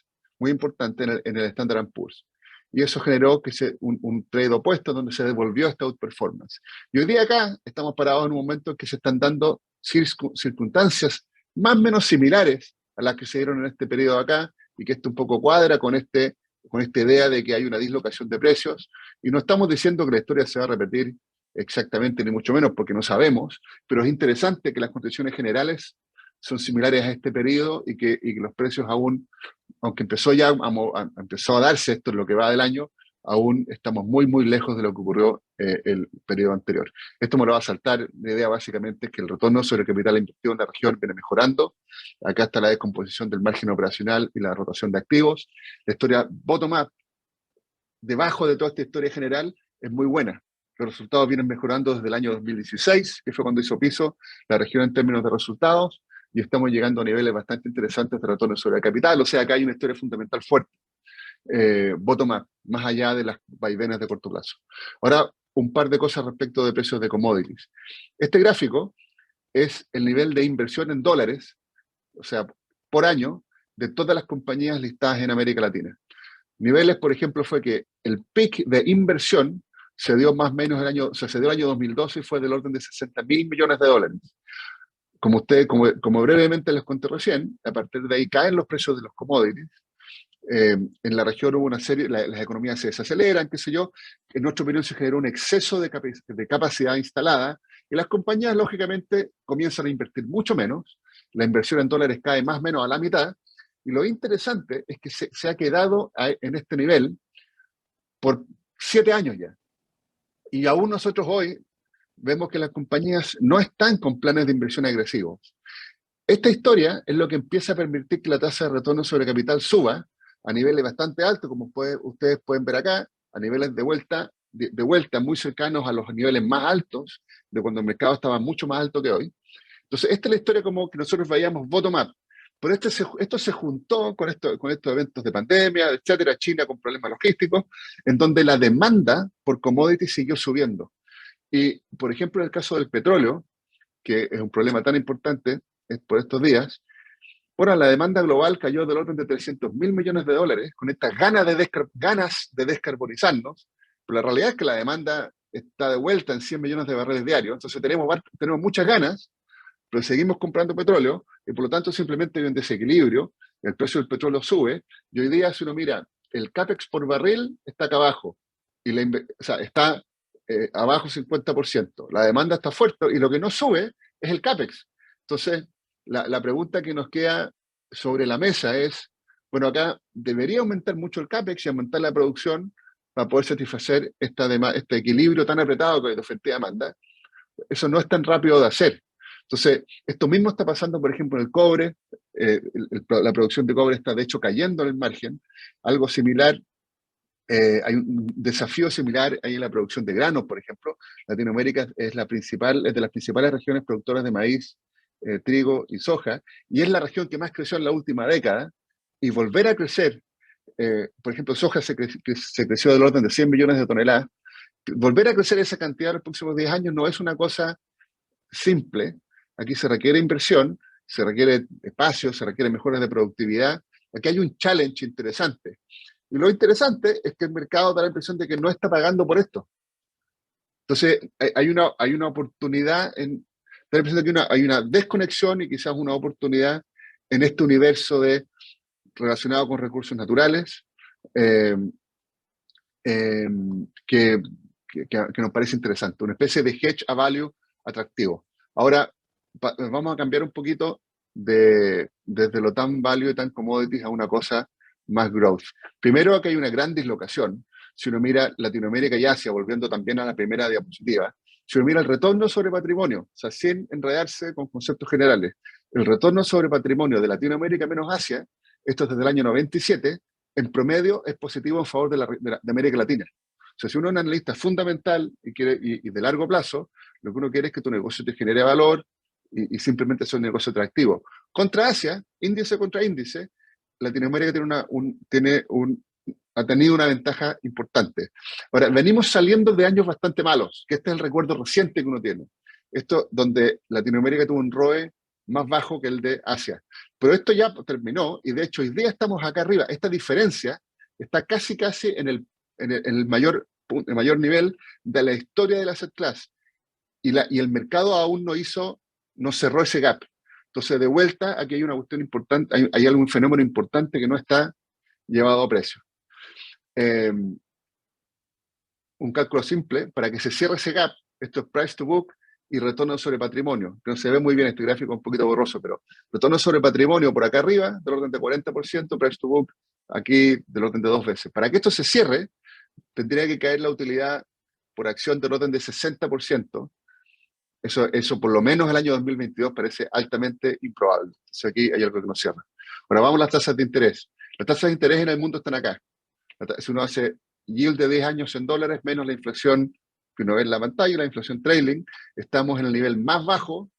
en el Standard & Poor's. Y eso generó que un trade opuesto donde se devolvió esta outperformance. Y hoy día acá estamos parados en un momento en que se están dando circunstancias más o menos similares a las que se dieron en este periodo acá, y que esto un poco cuadra con esta idea de que hay una dislocación de precios. Y no estamos diciendo que la historia se va a repetir exactamente, ni mucho menos, porque no sabemos, pero es interesante que las condiciones generales son similares a este periodo, y que los precios aún, aunque empezó a darse esto en lo que va del año, aún estamos muy, muy lejos de lo que ocurrió el periodo anterior. Esto me lo va a saltar. La idea básicamente es que el retorno sobre el capital invertido en la región viene mejorando. Acá está la descomposición del margen operacional y la rotación de activos. La historia bottom-up, debajo de toda esta historia general, es muy buena. Los resultados vienen mejorando desde el año 2016, que fue cuando hizo piso la región en términos de resultados, y estamos llegando a niveles bastante interesantes de retorno sobre el capital. O sea, acá hay una historia fundamental fuerte, bottom-up, más allá de las vaivenes de corto plazo. Ahora, un par de cosas respecto de precios de commodities. Este gráfico es el nivel de inversión en dólares, o sea, por año, de todas las compañías listadas en América Latina. Niveles, por ejemplo, fue que el pic de inversión se dio más o menos se dio el año 2012 y fue del orden de 60.000 millones de dólares. Como brevemente les conté recién, a partir de ahí caen los precios de los commodities. En la región hubo una serie, las economías se desaceleran, qué sé yo. En nuestra opinión se generó un exceso de capacidad instalada y las compañías, lógicamente, comienzan a invertir mucho menos. La inversión en dólares cae más o menos a la mitad. Y lo interesante es que se ha quedado en este nivel por 7 años ya. Y aún nosotros hoy vemos que las compañías no están con planes de inversión agresivos. Esta historia es lo que empieza a permitir que la tasa de retorno sobre capital suba a niveles bastante altos, como ustedes pueden ver acá, a niveles de vuelta muy cercanos a los niveles más altos de cuando el mercado estaba mucho más alto que hoy. Entonces, esta es la historia como que nosotros veíamos bottom-up. Pero esto se juntó con estos eventos de pandemia, etcétera, China con problemas logísticos, en donde la demanda por commodities siguió subiendo. Y, por ejemplo, en el caso del petróleo, que es un problema tan importante por estos días, ahora la demanda global cayó del orden de 300.000 millones de dólares, con estas ganas de descarbonizarnos, pero la realidad es que la demanda está de vuelta en 100 millones de barriles diarios, entonces tenemos muchas ganas, pero seguimos comprando petróleo, y por lo tanto simplemente hay un desequilibrio, el precio del petróleo sube, y hoy día si uno mira, el CAPEX por barril está acá abajo, está abajo 50%, la demanda está fuerte, y lo que no sube es el CAPEX. Entonces, la pregunta que nos queda sobre la mesa es, bueno, acá debería aumentar mucho el CAPEX y aumentar la producción para poder satisfacer este equilibrio tan apretado que de oferta y demanda. Eso no es tan rápido de hacer. Entonces, esto mismo está pasando, por ejemplo, en el cobre. La producción de cobre está, de hecho, cayendo en el margen. Algo similar, hay un desafío similar ahí en la producción de granos, por ejemplo. Latinoamérica es de las principales regiones productoras de maíz, trigo y soja, y es la región que más creció en la última década, y volver a crecer, por ejemplo, soja se creció del orden de 100 millones de toneladas, volver a crecer esa cantidad en los próximos 10 años no es una cosa simple. Aquí se requiere inversión, se requiere espacio, se requiere mejoras de productividad. Aquí hay un challenge interesante. Y lo interesante es que el mercado da la impresión de que no está pagando por esto. Entonces, hay una oportunidad, da la impresión de que hay una desconexión y quizás una oportunidad en este universo relacionado con recursos naturales que nos parece interesante. Una especie de hedge a value atractivo. Ahora, vamos a cambiar un poquito desde lo tan value y tan commodities a una cosa más growth. Primero, aquí hay una gran dislocación. Si uno mira Latinoamérica y Asia, volviendo también a la primera diapositiva, si uno mira el retorno sobre patrimonio, o sea, sin enredarse con conceptos generales, el retorno sobre patrimonio de Latinoamérica menos Asia, esto es desde el año 97, en promedio es positivo en favor de América Latina. O sea, si uno es un analista fundamental y de largo plazo, lo que uno quiere es que tu negocio te genere valor y simplemente sea un negocio atractivo. Contra Asia, índice contra índice, Latinoamérica ha tenido una ventaja importante. Ahora, venimos saliendo de años bastante malos, que este es el recuerdo reciente que uno tiene. Esto donde Latinoamérica tuvo un ROE más bajo que el de Asia. Pero esto ya terminó y de hecho hoy día estamos acá arriba. Esta diferencia está casi en el mayor nivel de la historia del asset class. Y el mercado aún no cerró ese gap. Entonces, de vuelta, aquí hay una cuestión importante, hay algún fenómeno importante que no está llevado a precio. Un cálculo simple, para que se cierre ese gap, esto es price to book y retorno sobre patrimonio. No se ve muy bien este gráfico, un poquito borroso, pero retorno sobre patrimonio por acá arriba, del orden de 40%, price to book aquí del orden de 2 veces. Para que esto se cierre, tendría que caer la utilidad por acción del orden de 60%. Eso por lo menos el año 2022 parece altamente improbable. Entonces aquí hay algo que no cierra. Ahora vamos a las tasas de interés. Las tasas de interés en el mundo están acá. Si uno hace yield de 10 años en dólares menos la inflación que uno ve en la pantalla, la inflación trailing, estamos en el nivel más bajo,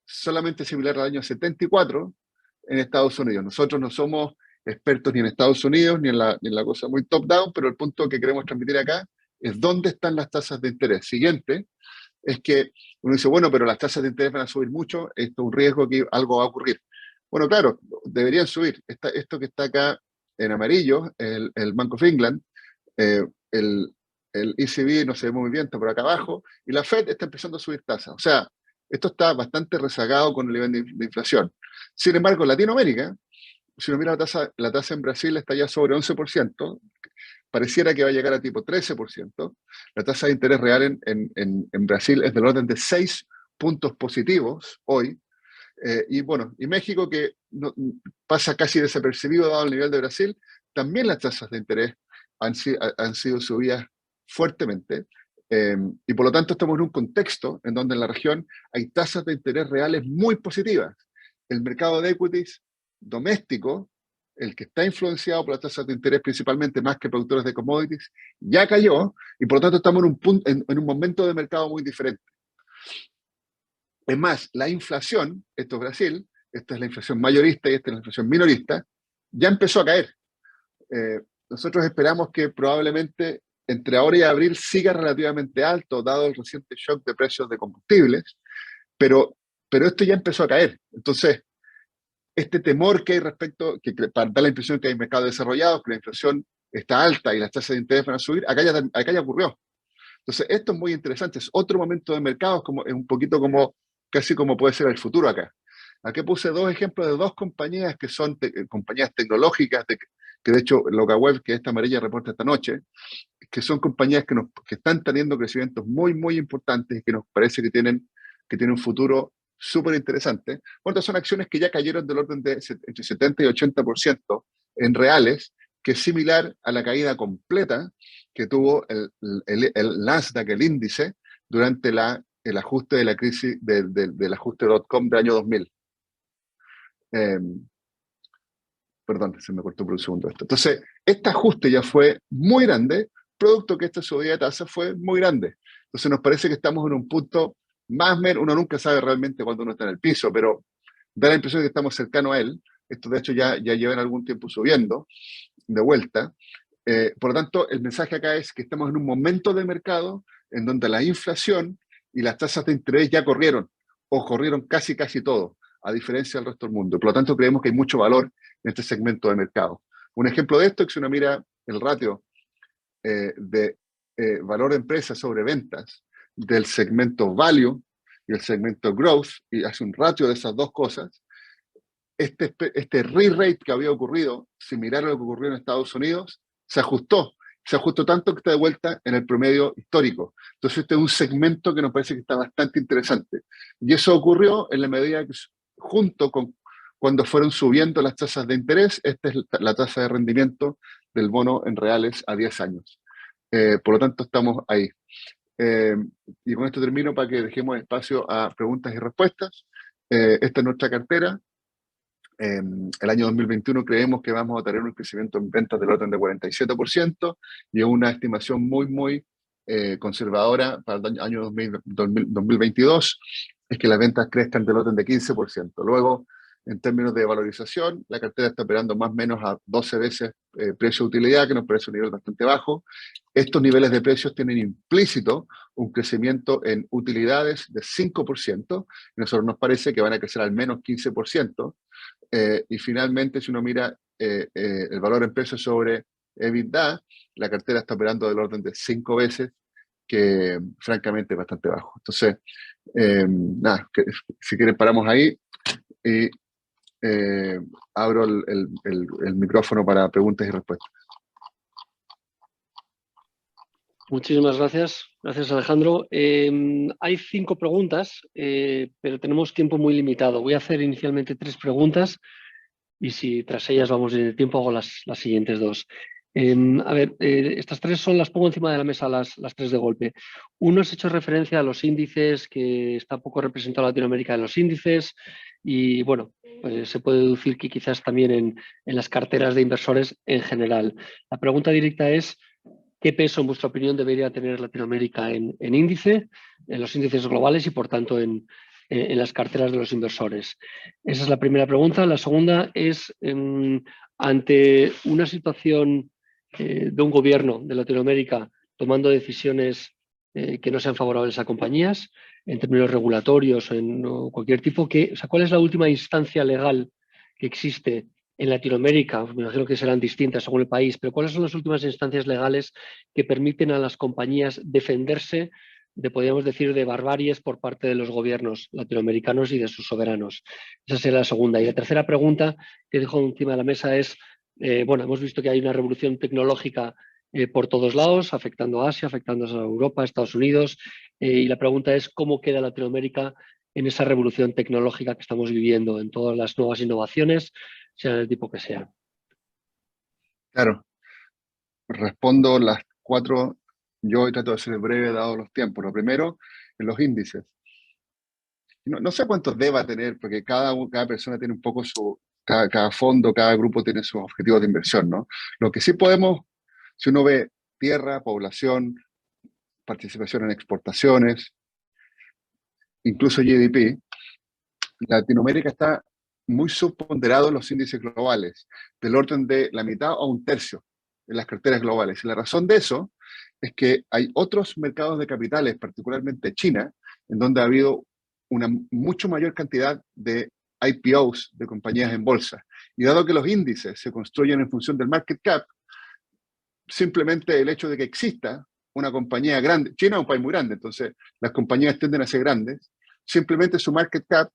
solamente similar al año 74 en Estados Unidos. Nosotros no somos expertos ni en Estados Unidos ni en la cosa muy top-down, pero el punto que queremos transmitir acá es dónde están las tasas de interés. Siguiente, es que uno dice, bueno, pero las tasas de interés van a subir mucho, esto es un riesgo que algo va a ocurrir. Bueno, claro, deberían subir. Esto que está acá en amarillo, el Bank of England, el ECB no se ve muy bien, está por acá abajo, y la Fed está empezando a subir tasas. O sea, esto está bastante rezagado con el nivel de inflación. Sin embargo, en Latinoamérica, si uno mira la tasa en Brasil está ya sobre 11%, pareciera que va a llegar a tipo 13%. La tasa de interés real en Brasil es del orden de 6 puntos positivos hoy. Y bueno, y México, que pasa casi desapercibido dado el nivel de Brasil, también las tasas de interés han sido subidas fuertemente. Y por lo tanto estamos en un contexto en donde en la región hay tasas de interés reales muy positivas. El mercado de equities doméstico, el que está influenciado por las tasas de interés principalmente más que productores de commodities, ya cayó y por lo tanto estamos en un momento de mercado muy diferente. Es más, la inflación, esto es Brasil, esta es la inflación mayorista y esta es la inflación minorista, ya empezó a caer. Nosotros esperamos que probablemente entre ahora y abril siga relativamente alto, dado el reciente shock de precios de combustibles, pero esto ya empezó a caer. Entonces, este temor que hay respecto, que da la impresión que hay mercados desarrollados, que la inflación está alta y las tasas de interés van a subir, acá ya ocurrió. Entonces, esto es muy interesante, es otro momento de mercado, es un poquito como, casi como puede ser el futuro acá. Aquí puse dos ejemplos de dos compañías que son compañías tecnológicas, que de hecho LocaWeb, que esta amarilla reporta esta noche, que son compañías que están teniendo crecimientos muy, muy importantes y que nos parece que tienen un futuro súper interesante. Bueno, son acciones que ya cayeron del orden de entre 70 y 80% en reales, que es similar a la caída completa que tuvo el Nasdaq, el índice, durante el ajuste de la crisis del ajuste .com del año 2000. Perdón, se me cortó por un segundo esto. Entonces, este ajuste ya fue muy grande, producto que esta subida de tasa fue muy grande. Entonces, nos parece que estamos en un punto más o menos, uno nunca sabe realmente cuando uno está en el piso, pero da la impresión de que estamos cercanos a él. Esto, de hecho, ya llevan algún tiempo subiendo de vuelta. Por lo tanto, el mensaje acá es que estamos en un momento de mercado en donde la inflación y las tasas de interés ya corrieron, o corrieron casi todo, a diferencia del resto del mundo. Por lo tanto, creemos que hay mucho valor en este segmento de mercado. Un ejemplo de esto es que si uno mira el ratio de valor de empresa sobre ventas del segmento value y el segmento growth, y hace un ratio de esas dos cosas, este re-rate que había ocurrido, similar a lo que ocurrió en Estados Unidos, se ajustó tanto que está de vuelta en el promedio histórico. Entonces este es un segmento que nos parece que está bastante interesante. Y eso ocurrió en la medida que, junto con cuando fueron subiendo las tasas de interés, esta es la tasa de rendimiento del bono en reales a 10 años. Por lo tanto, estamos ahí. Y con esto termino para que dejemos espacio a preguntas y respuestas. Esta es nuestra cartera. El año 2021 creemos que vamos a tener un crecimiento en ventas del orden de 47% y una estimación muy conservadora para el año 2022 es que las ventas crezcan del orden de 15%. Luego, en términos de valorización, la cartera está operando más o menos a 12 veces precio-utilidad, que nos parece un nivel bastante bajo. Estos niveles de precios tienen implícito un crecimiento en utilidades de 5%, y a nosotros nos parece que van a crecer al menos 15%. Y finalmente, si uno mira el valor en pesos sobre EBITDA, la cartera está operando del orden de 5 veces, que francamente es bastante bajo. Entonces, nada, si quieren paramos ahí y abro el micrófono para preguntas y respuestas. Muchísimas gracias. Gracias, Alejandro. Hay 5 preguntas, pero tenemos tiempo muy limitado. Voy a hacer inicialmente 3 preguntas y si tras ellas vamos en el tiempo hago las siguientes 2. A ver, estas 3 las pongo encima de la mesa, las 3 de golpe. Uno has hecho referencia a los índices, que está poco representado Latinoamérica en los índices y bueno, pues se puede deducir que quizás también en las carteras de inversores en general. La pregunta directa es: ¿qué peso, en vuestra opinión, debería tener Latinoamérica en índice, en los índices globales y, por tanto, en las carteras de los inversores? Esa es la primera pregunta. La segunda es, ante una situación de un gobierno de Latinoamérica tomando decisiones que no sean favorables a compañías, en términos regulatorios o en cualquier tipo, ¿cuál es la última instancia legal que existe En Latinoamérica, me imagino que serán distintas según el país, pero ¿cuáles son las últimas instancias legales que permiten a las compañías defenderse de, podríamos decir, de barbaries por parte de los gobiernos latinoamericanos y de sus soberanos? Esa será la segunda. Y la tercera pregunta que dejo encima de la mesa es, bueno, hemos visto que hay una revolución tecnológica por todos lados, afectando a Asia, afectando a Europa, a Estados Unidos, y la pregunta es cómo queda Latinoamérica en esa revolución tecnológica que estamos viviendo, en todas las nuevas innovaciones, sea del tipo que sea. Claro, respondo las 4, yo hoy trato de ser breve dado los tiempos. Lo primero, en los índices. No sé cuántos deba tener, porque cada persona tiene un poco cada fondo, cada grupo tiene sus objetivos de inversión, ¿no? Lo que sí podemos, si uno ve tierra, población, participación en exportaciones, incluso GDP, Latinoamérica está muy subponderado en los índices globales, del orden de la mitad o un tercio en las carteras globales. Y la razón de eso es que hay otros mercados de capitales, particularmente China, en donde ha habido una mucho mayor cantidad de IPOs, de compañías en bolsa. Y dado que los índices se construyen en función del market cap, simplemente el hecho de que exista una compañía grande, China es un país muy grande, entonces las compañías tienden a ser grandes, simplemente su market cap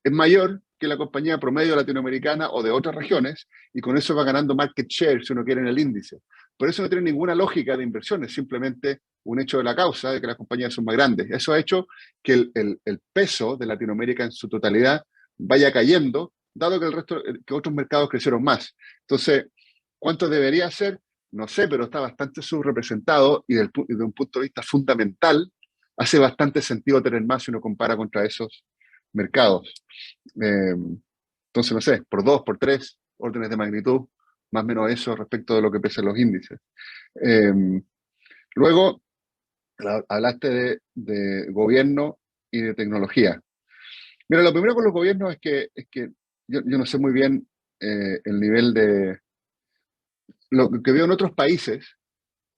es mayor que la compañía promedio latinoamericana o de otras regiones, y con eso va ganando market share, si uno quiere, en el índice. Por eso no tiene ninguna lógica de inversión, es simplemente un hecho de la causa de que las compañías son más grandes. Eso ha hecho que el peso de Latinoamérica en su totalidad vaya cayendo, dado que que otros mercados crecieron más. Entonces, ¿cuánto debería ser? No sé, pero está bastante subrepresentado, y desde un punto de vista fundamental, hace bastante sentido tener más si uno compara contra esos mercados. Entonces, no sé, por 2, por 3 órdenes de magnitud, más o menos eso respecto de lo que pesan los índices. Luego, hablaste de gobierno y de tecnología. Mira, lo primero con los gobiernos es que yo no sé muy bien el nivel de... Lo que veo en otros países,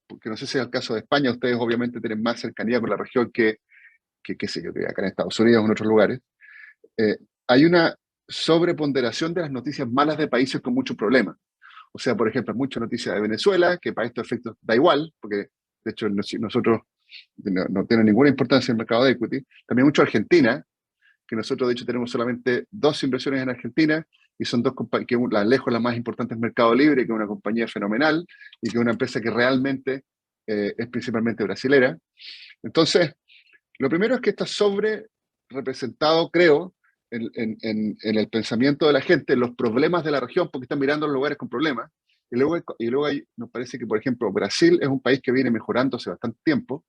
porque no sé si es el caso de España, ustedes obviamente tienen más cercanía con la región que qué sé yo, que acá en Estados Unidos o en otros lugares. Hay una sobreponderación de las noticias malas de países con muchos problemas. O sea, por ejemplo, mucha noticia de Venezuela, que para estos efectos da igual, porque de hecho nosotros no tiene ninguna importancia en el mercado de equity. También mucho Argentina, que nosotros de hecho tenemos solamente 2 inversiones en Argentina, y son 2 compañías, que lejos la más importante es Mercado Libre, que es una compañía fenomenal, y que es una empresa que realmente es principalmente brasilera. Entonces, lo primero es que está sobre representado, creo, en el pensamiento de la gente, en los problemas de la región, porque están mirando los lugares con problemas. Y luego nos parece que, por ejemplo, Brasil es un país que viene mejorando hace bastante tiempo.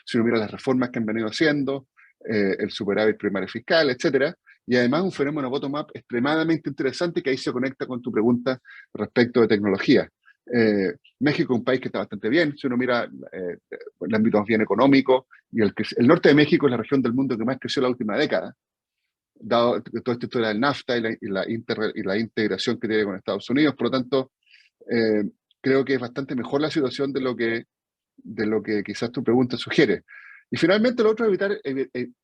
Si uno mira las reformas que han venido haciendo, el superávit primario fiscal, etcétera, y además un fenómeno bottom-up extremadamente interesante que ahí se conecta con tu pregunta respecto de tecnología. México es un país que está bastante bien, si uno mira el ámbito más bien económico, y el norte de México es la región del mundo que más creció la última década, dado toda esta historia del NAFTA y la integración que tiene con Estados Unidos. Por lo tanto, creo que es bastante mejor la situación de lo que quizás tu pregunta sugiere. Y finalmente lo otro es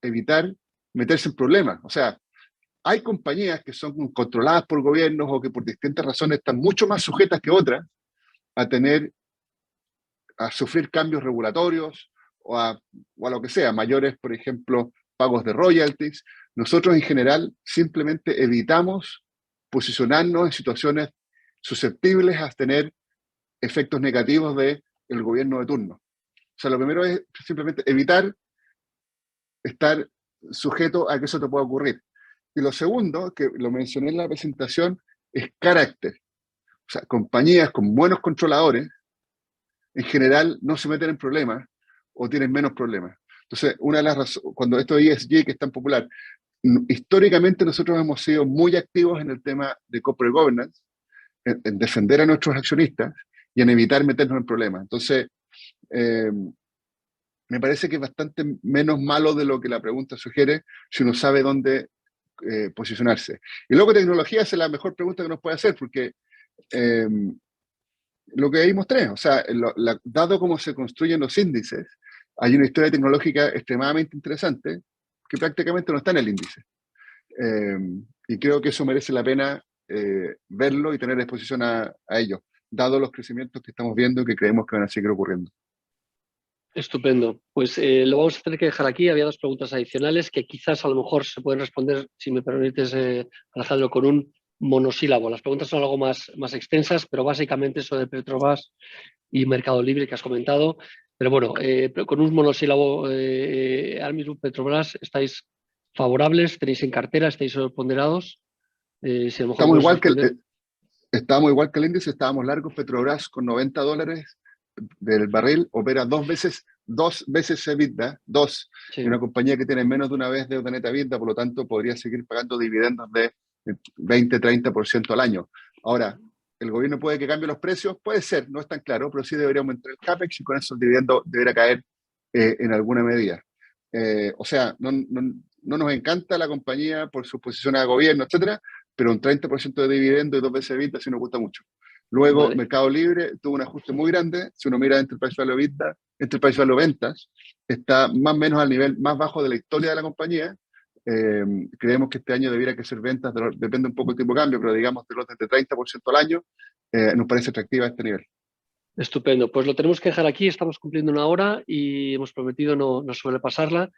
evitar meterse en problemas. O sea, hay compañías que son controladas por gobiernos o que por distintas razones están mucho más sujetas que otras a sufrir cambios regulatorios o a lo que sea, mayores, por ejemplo, pagos de royalties. Nosotros en general simplemente evitamos posicionarnos en situaciones susceptibles a tener efectos negativos del gobierno de turno. O sea, lo primero es simplemente evitar estar sujeto a que eso te pueda ocurrir. Y lo segundo, que lo mencioné en la presentación, es carácter. O sea, compañías con buenos controladores, en general, no se meten en problemas o tienen menos problemas. Entonces, una de las razones, cuando esto de ESG, que es tan popular, históricamente nosotros hemos sido muy activos en el tema de corporate governance, en defender a nuestros accionistas y en evitar meternos en problemas. Entonces, me parece que es bastante menos malo de lo que la pregunta sugiere si uno sabe dónde posicionarse. Y luego tecnología es la mejor pregunta que nos puede hacer, porque lo que ahí mostré, o sea, dado cómo se construyen los índices, hay una historia tecnológica extremadamente interesante que prácticamente no está en el índice. Y creo que eso merece la pena verlo y tener exposición a ello, dado los crecimientos que estamos viendo y que creemos que van a seguir ocurriendo. Estupendo. Pues lo vamos a tener que dejar aquí. Había dos preguntas adicionales que quizás a lo mejor se pueden responder, si me permites, Alejandro, con un monosílabo. Las preguntas son algo más extensas, pero básicamente sobre Petrobras y Mercado Libre que has comentado. Pero bueno, con un monosílabo, ahora mismo Petrobras, ¿estáis favorables? ¿Tenéis en cartera? ¿Estáis sobreponderados? Si a lo mejor Estamos igual, responder... estábamos igual que el índice, estábamos largos. Petrobras con $90 del barril opera dos veces EBITDA, Sí. y una compañía que tiene menos de una vez deuda neta EBITDA, por lo tanto podría seguir pagando dividendos de 20-30% al año. Ahora, ¿el gobierno puede que cambie los precios? Puede ser, no es tan claro, pero sí debería aumentar el CAPEX y con eso el dividendo debería caer en alguna medida. O sea, no nos encanta la compañía por su posición a gobierno, etcétera, pero un 30% de dividendo y 2 veces EBITDA sí nos gusta mucho. Luego, Vale. Mercado Libre tuvo un ajuste muy grande. Si uno mira Enterprise Value EBITDA, Enterprise Value Ventas, está más o menos al nivel más bajo de la historia de la compañía. Creemos que este año debiera que ser ventas, depende un poco del tipo de cambio, pero digamos de los de 30% al año, nos parece atractiva a este nivel. Estupendo. Pues lo tenemos que dejar aquí. Estamos cumpliendo una hora y hemos prometido no sobrepasarla.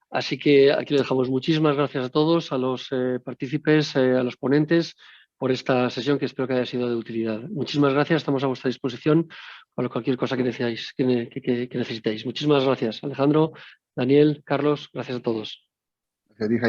Así que aquí lo dejamos. Muchísimas gracias a todos, a los partícipes, a los ponentes, por esta sesión que espero que haya sido de utilidad. Muchísimas gracias. Estamos a vuestra disposición para cualquier cosa que necesitéis. Muchísimas gracias, Alejandro, Daniel, Carlos. Gracias a todos. Gracias a ti, Jaime.